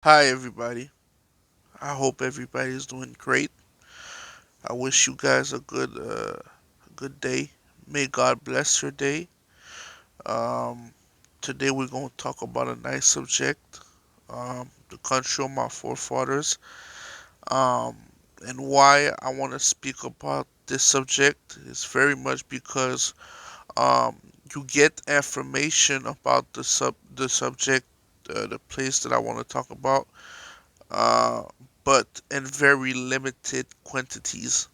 Hi, everybody. I hope everybody is doing great. I wish you guys a good day. May God bless your day. Um, Today we're going to talk about a nice subject, the country of my forefathers, um, and why I want to speak about this subject is very much because um, you get information about the subject, the place that I want to talk about, uh, but in very limited quantities.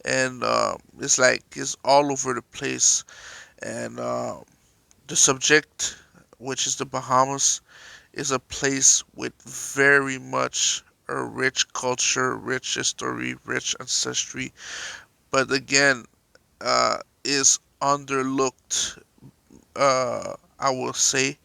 And it's like it's all over the place. And the subject, which is the Bahamas, is a place with very much a rich culture, rich history, rich ancestry, but again, is underlooked. I will say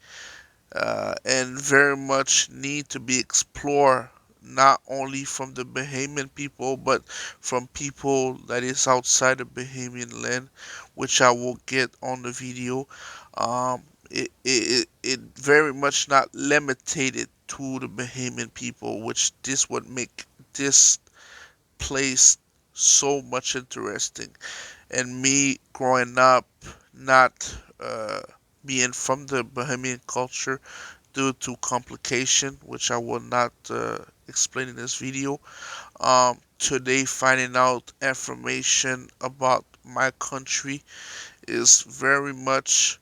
and very much need to be explored not only from the Bahamian people but from people that is outside the Bahamian land, which I will get on the video. It very much not limited to the Bahamian people, which this would make this place so much interesting. And me growing up, not being from the Bahamian culture, due to complication, which I will not explain in this video. Today, finding out information about my country is very much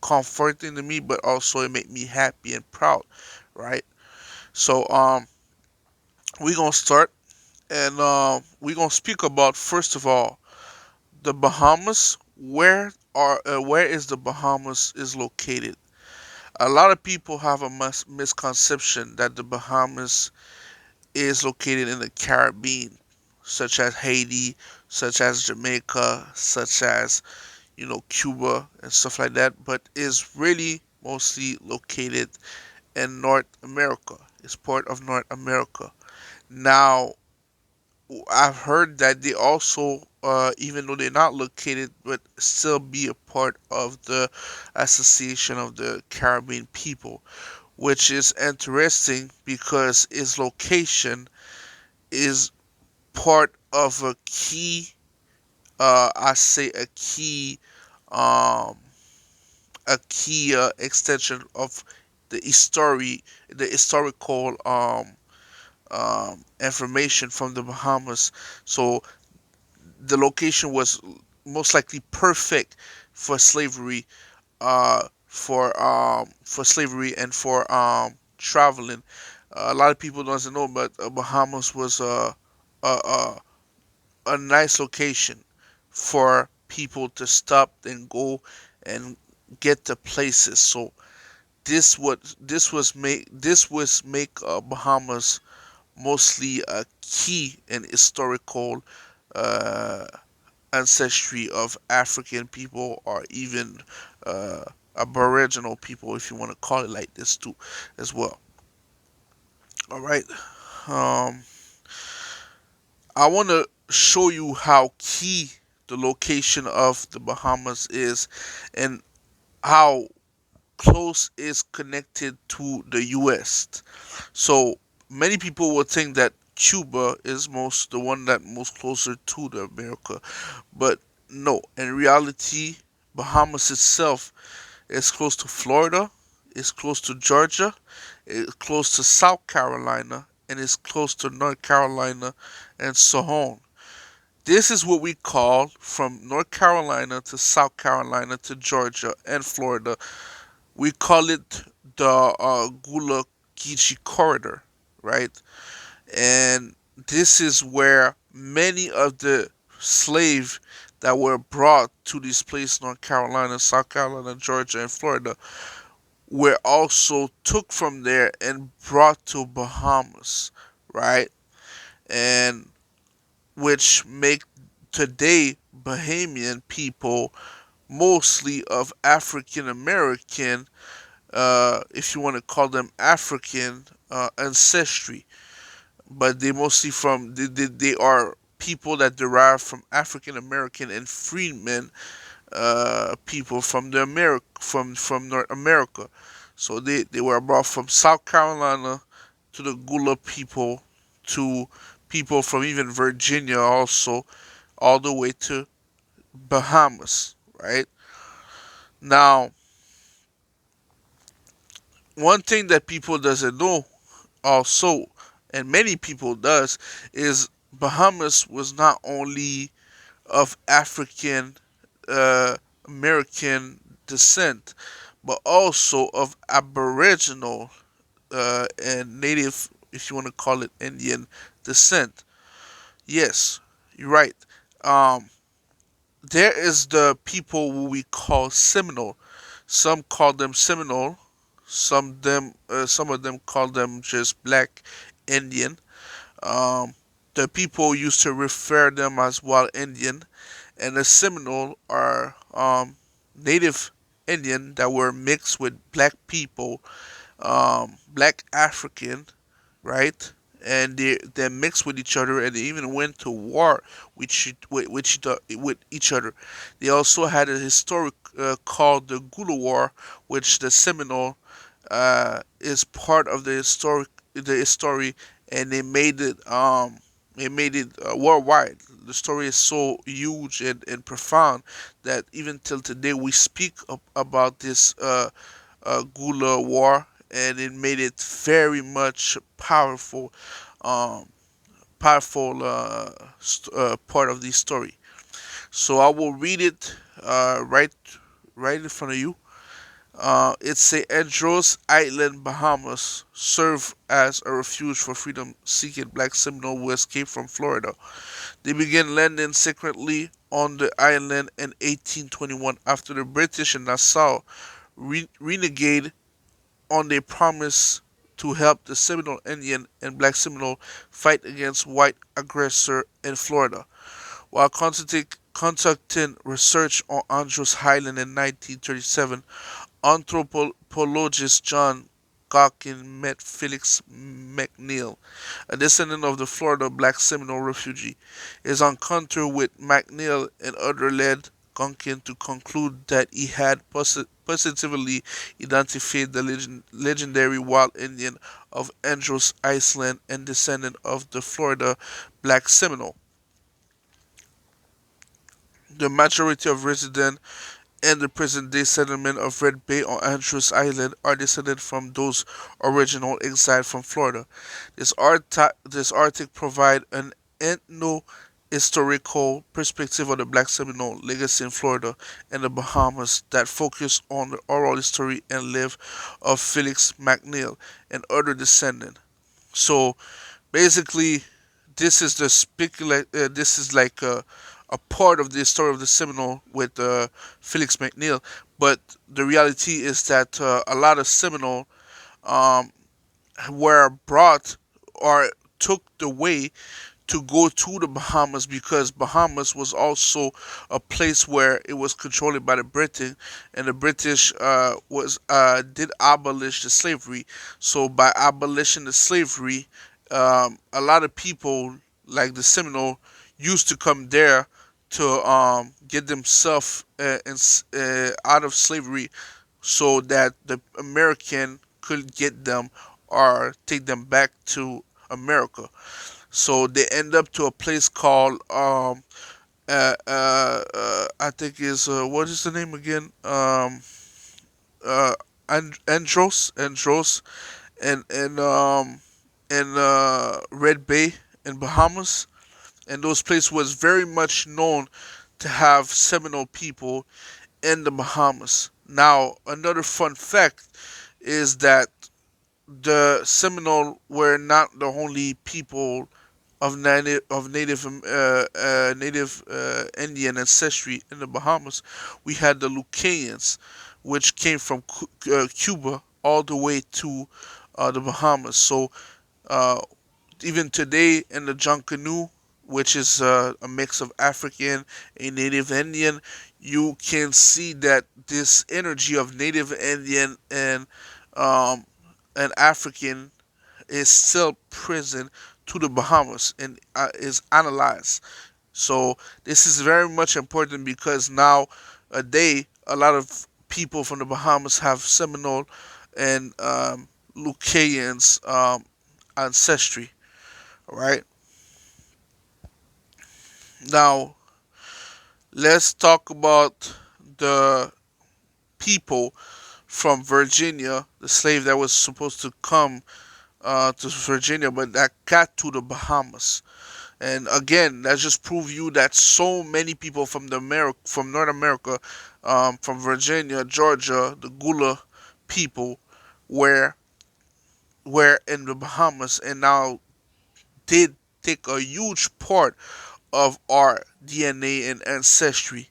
comforting to me, but also it make me happy and proud, right? So, we're gonna start, and we're gonna speak about first of all the Bahamas. Where is the Bahamas is located? A lot of people have a misconception that the Bahamas is located in the Caribbean, such as Haiti, such as Jamaica, such as Cuba and stuff like that, but is really mostly located in North America. It's part of North America. Now, I've heard that they also, even though they're not located, but still be a part of the Association of the Caribbean People, which is interesting because its location is part of a key, I say um, a key extension of the historical information from the Bahamas. So the location was most likely perfect for slavery, for slavery and for traveling. A lot of people doesn't know, but Bahamas was a, a a nice location for people to stop and go and get to places. So this was make Bahamas mostly a key and historical uh, ancestry of African people or even uh, aboriginal people, if you want to call it like this too, as well. All right. Um, I want to show you how key the location of the Bahamas is and how close is connected to the US. So many people would think that Cuba is most the one that most closer to the America, but no. In reality, Bahamas itself is close to Florida, is close to Georgia, is close to South Carolina, and is close to North Carolina, and so on. This is what we call from North Carolina to South Carolina to Georgia and Florida. We call it the Gullah corridor, right? And this is where many of the slaves that were brought to these places, North Carolina, South Carolina, Georgia, and Florida, were also took from there and brought to Bahamas, right? And which make today Bahamian people mostly of African American, if you want to call them African ancestry, but they mostly they are people that derive from African American and freedmen people from the America from North America. So they were brought from South Carolina to the Gula people to people from even Virginia also all the way to Bahamas, right? Now, one thing that people doesn't know also, and many people does, is Bahamas was not only of African uh, American descent, but also of aboriginal and native, if you want to call it Indian descent. Yes, you're right. Um, there is the people who we call Seminole. Some call them Seminole. Some of them call them just Black Indian. Um, the people used to refer them as Wild Indian, and the Seminole are Native Indian that were mixed with Black people, Black African, right? And they mixed with each other, and they even went to war with each other. They also had a historic called the Gula War, which the Seminole is part of the story, and they made it worldwide. The story is so huge and profound that even till today we speak about this Gula War, and it made it very much um, powerful part of the story. So I will read it right in front of you. It's a Andros Island, Bahamas, served as a refuge for freedom-seeking black Seminole who escaped from Florida. They began landing secretly on the island in 1821 after the British and Nassau renegade on their promise to help the Seminole Indian and Black Seminole fight against white aggressor in Florida. While conducting research on Andros Island in 1937, anthropologist John Gawkin met Felix McNeil, a descendant of the Florida Black Seminole refugee. His encounter with McNeil and others led Gawkin to conclude that he had positively identified the legendary wild Indian of Andros Island and descendant of the Florida Black Seminole. The majority of residents and the present-day settlement of Red Bay on Andros Island are descended from those original exiled from Florida. This article provides an ethno-historical perspective of the Black Seminole legacy in Florida and the Bahamas that focus on the oral history and life of Felix McNeil and other descendants. So basically, this is the this is like a part of the story of the Seminole with Felix McNeil, but the reality is that a lot of Seminole um, were brought or took the way to go to the Bahamas because Bahamas was also a place where it was controlled by the British, and the British was did abolish the slavery. So by abolishing the slavery, a lot of people like the Seminole used to come there to get themselves out of slavery, so that the American could get them or take them back to America. So they end up to a place called I think is what is the name again? Uh, Andros, and Red Bay in Bahamas, and those places was very much known to have Seminole people in the Bahamas. Now, another fun fact is that the Seminole were not the only people native Indian ancestry in the Bahamas. We had the Lucayans, which came from Cuba all the way to the Bahamas. So uh, even today in the Junkanoo, which is a mix of African and Native Indian, you can see that this energy of Native Indian um, and African is still present to the Bahamas and is analyzed. So this is very much important because now a lot of people from the Bahamas have Seminole and Lucayans ancestry. All right. Now let's talk about the people from Virginia, the slave that was supposed to come to Virginia, but that got to the Bahamas. And again, that just prove you that so many people from from North America, from Virginia, Georgia, the Gula people, were were in the Bahamas, and now did take a huge part of our DNA and ancestry.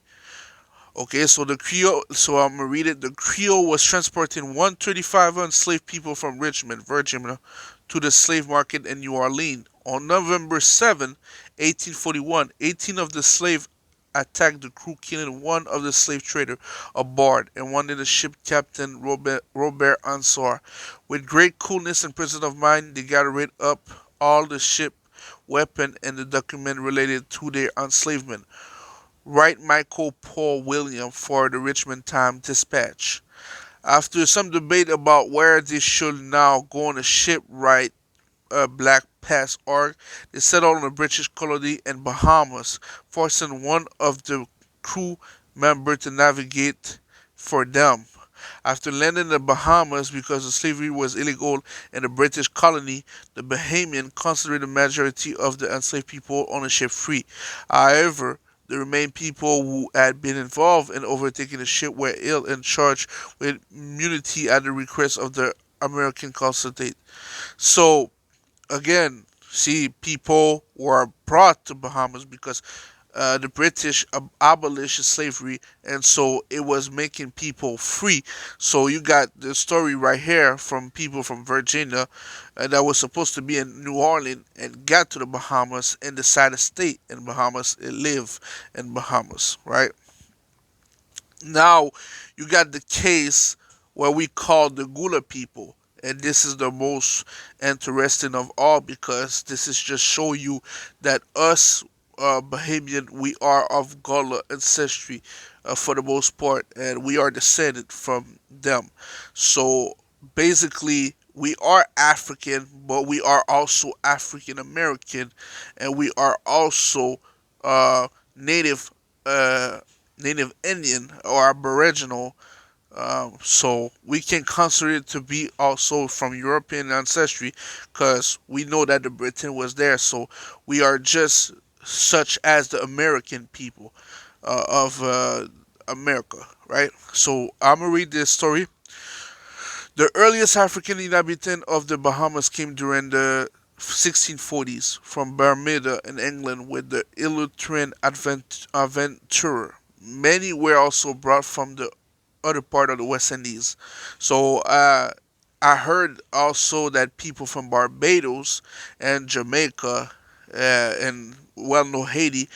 Okay, so the Creole, so I'm gonna read it. The Creole was transporting 135 enslaved people from Richmond, Virginia, to the slave market in New Orleans. On November 7, 1841, 18 of the slaves attacked the crew, killing one of the slave traders aboard and one of the ship captain Robert Ansar. With great coolness and presence of mind, they gathered up all the ship weapon and the document related to their enslavement. Write Michael Paul William for the Richmond Times-Dispatch. After some debate about where they should now go on a ship, write Black Pass Org, they settled on a British colony in Bahamas, forcing one of the crew members to navigate for them. After landing in the Bahamas because the slavery was illegal in the British colony, the Bahamian considered the majority of the enslaved people on the ship free. However, the remaining people who had been involved in overtaking the ship were ill and charged with immunity at the request of the American consulate. So again, see, people were brought to Bahamas because the British abolished slavery, and so it was making people free. So you got the story right here from people from Virginia that was supposed to be in New Orleans and got to the Bahamas and decided to stay in Bahamas and live in Bahamas, right? Now you got the case where we call the Gula people. And this is the most interesting of all because this is just show you that us Bahamian, we are of Gullah ancestry for the most part, and we are descended from them. So basically, we are African, but we are also African American, and we are also native uh, native Indian or Aboriginal. So we can consider it to be also from European ancestry because we know that the Britain was there. So we are just such as the American people of America, right? So I'm gonna read this story. The earliest African inhabitant of the Bahamas came during the 1640s from Bermuda in England with the Illustrian adventurer. Many were also brought from the other part of the West Indies. So I heard also that people from Barbados and Jamaica and well known Haiti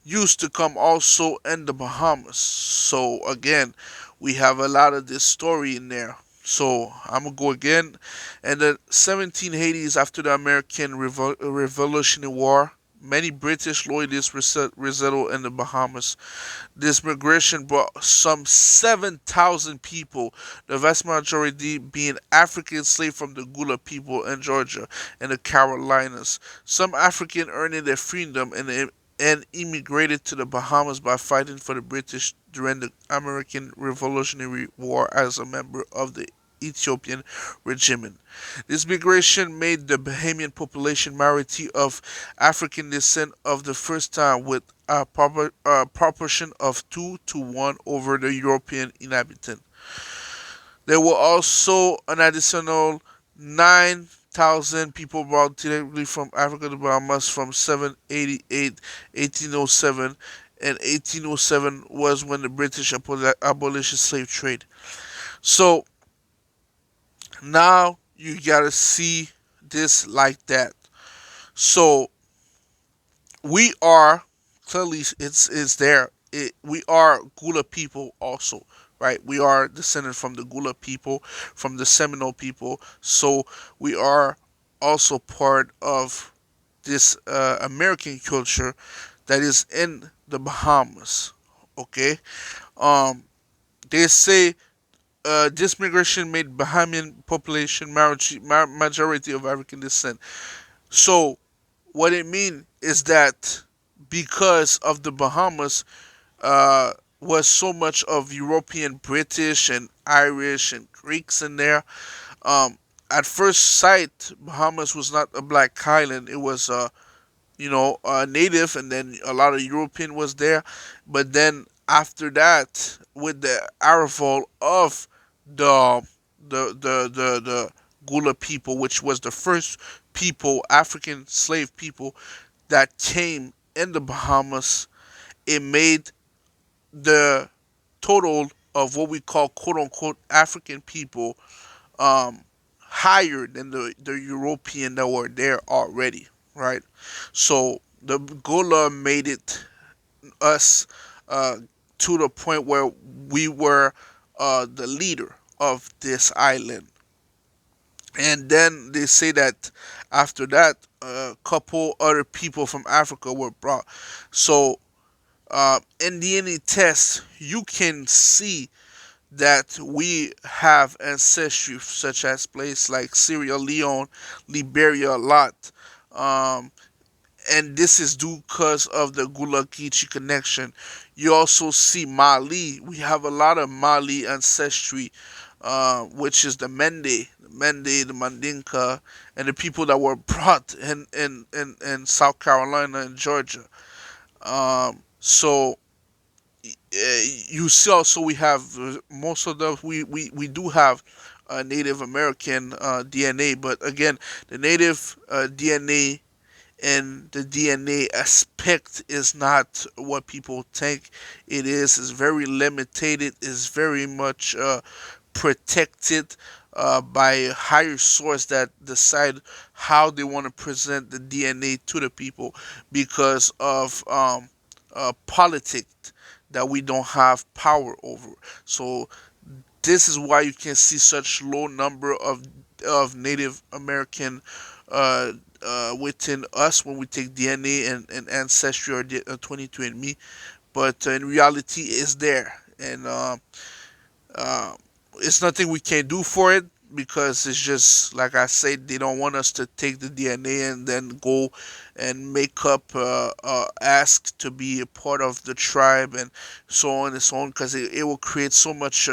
used to come also in the Bahamas. So again, we have a lot of this story in there. So I'm gonna go again. In the 1780s, after the American Revolutionary War, many British loyalists resettled in the Bahamas. This migration brought some 7,000 people, the vast majority being African slaves from the Gula people in Georgia and the Carolinas. Some African earning their freedom and immigrated to the Bahamas by fighting for the British during the American Revolutionary War as a member of the Ethiopian regiment. This migration made the Bahamian population majority of African descent of the first time with a proportion of 2 to 1 over the European inhabitant. There were also an additional 9,000 people brought directly from Africa to Bahamas from 788, 1807, and 1807 was when the British abolished the slave trade. So now you gotta see this like that. So we are clearly it's there. We are Gula people also, right? We are descended from the Gula people, from the Seminole people. So we are also part of this American culture that is in the Bahamas. Okay, um, they say this migration made Bahamian population majority of African descent. So what it means is that because of the Bahamas uh, was so much of European, British, and Irish and Greeks in there. Um, at first sight, Bahamas was not a black island. It was native, and then a lot of European was there. But then after that, with the arrival of the the Gula people, which was the first people, African slave people that came in the Bahamas, it made the total of what we call quote unquote African people um, higher than the European that were there already, right? So the Gullah made it us uh, to the point where we were the leader of this island. And then they say that after that, a couple other people from Africa were brought. So in the DNA test, you can see that we have ancestry such as places like Sierra Leone, Liberia a lot. Um, and this is due because of the Gullah connection. You also see Mali. We have a lot of Mali ancestry, which is the Mandinka, and the people that were brought in South Carolina and Georgia. So you see also we have most of the we do have Native American DNA, but again, the Native DNA and the DNA aspect is not what people think it is. It's very limited. It's very much protected by a higher source that decide how they want to present the DNA to the people because of politics that we don't have power over. So this is why you can see such low number of Native American within us when we take DNA and ancestry or 23andMe, but in reality, it's there, and uh, it's nothing we can do for it because it's just like I said, they don't want us to take the DNA and then go and make up, ask to be a part of the tribe and so on and so on, because it will create so much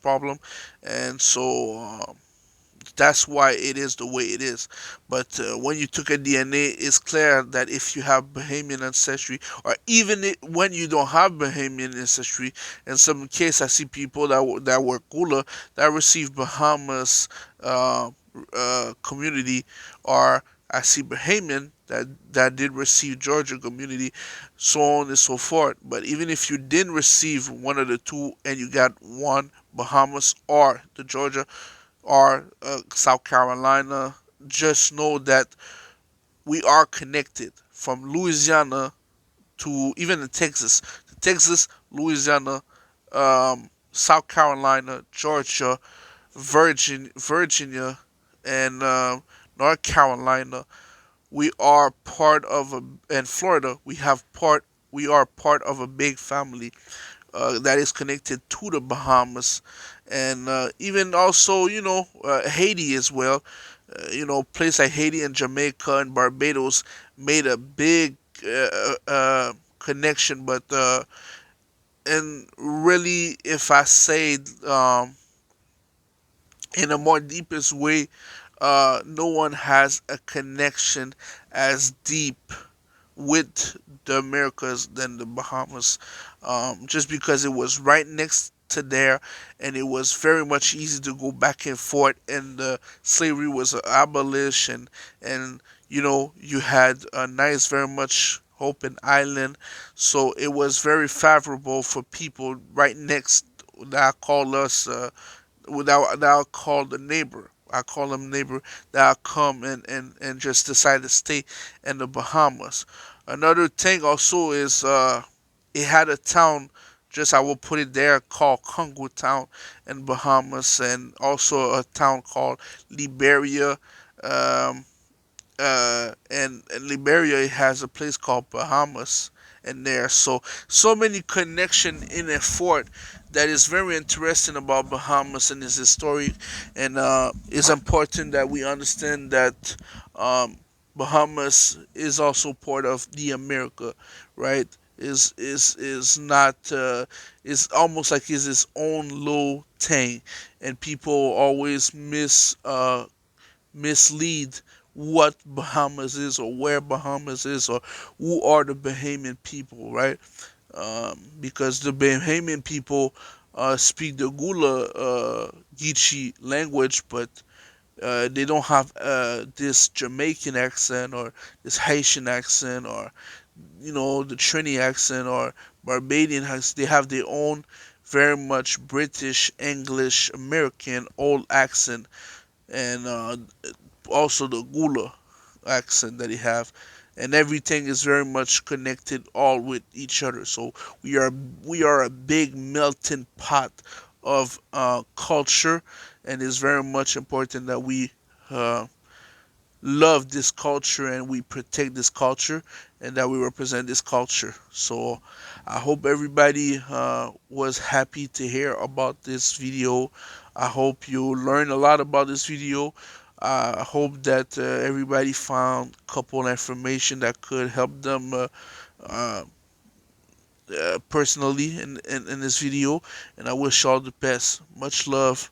problem, and so. That's why it is the way it is. But when you took a DNA, it's clear that if you have Bahamian ancestry, or even when you don't have Bahamian ancestry, in some case, I see people that were Gula that received Bahamas community, or I see Bahamian that did receive Georgia community, so on and so forth. But even if you didn't receive one of the two and you got one Bahamas or the Georgia or South Carolina, just know that we are connected from Louisiana to even in Texas, Louisiana, South Carolina, Georgia, Virginia, and North Carolina. We are part of a, and Florida. We are part of a big family that is connected to the Bahamas, and even also Haiti as well. Places like Haiti and Jamaica and Barbados made a big connection, but and really, if I say in a more deepest way, no one has a connection as deep with the Americas than the Bahamas, just because it was right next to there, and it was very much easy to go back and forth, and slavery was abolished, and you had a nice, very much open island, so it was very favorable for people right next that call us that I call the neighbor. I call them neighbor that come and just decide to stay in the Bahamas. Another thing also is it had a town, just I will put it there, called Congo Town in Bahamas, and also a town called Liberia. And Liberia has a place called Bahamas, and there. So many connection in a fort that is very interesting about Bahamas and its history, and it's important that we understand that um, Bahamas is also part of the America, right? Is not is almost like is its own little thing, and people always mislead what Bahamas is or where Bahamas is or who are the Bahamian people, right? Because the Bahamian people speak the Gula Geechee language, but they don't have this Jamaican accent or this Haitian accent or the Trini accent or Barbadian accent. They have their own very much British, English, American old accent, and also the Gula accent that they have, and everything is very much connected all with each other. So we are we are a big melting pot of culture, and it's very much important that we uh, love this culture and we protect this culture and that we represent this culture. So I hope everybody was happy to hear about this video. I hope you learned a lot about this video. I hope that everybody found a couple information that could help them uh, personally in this video, and I wish all the best. Much love.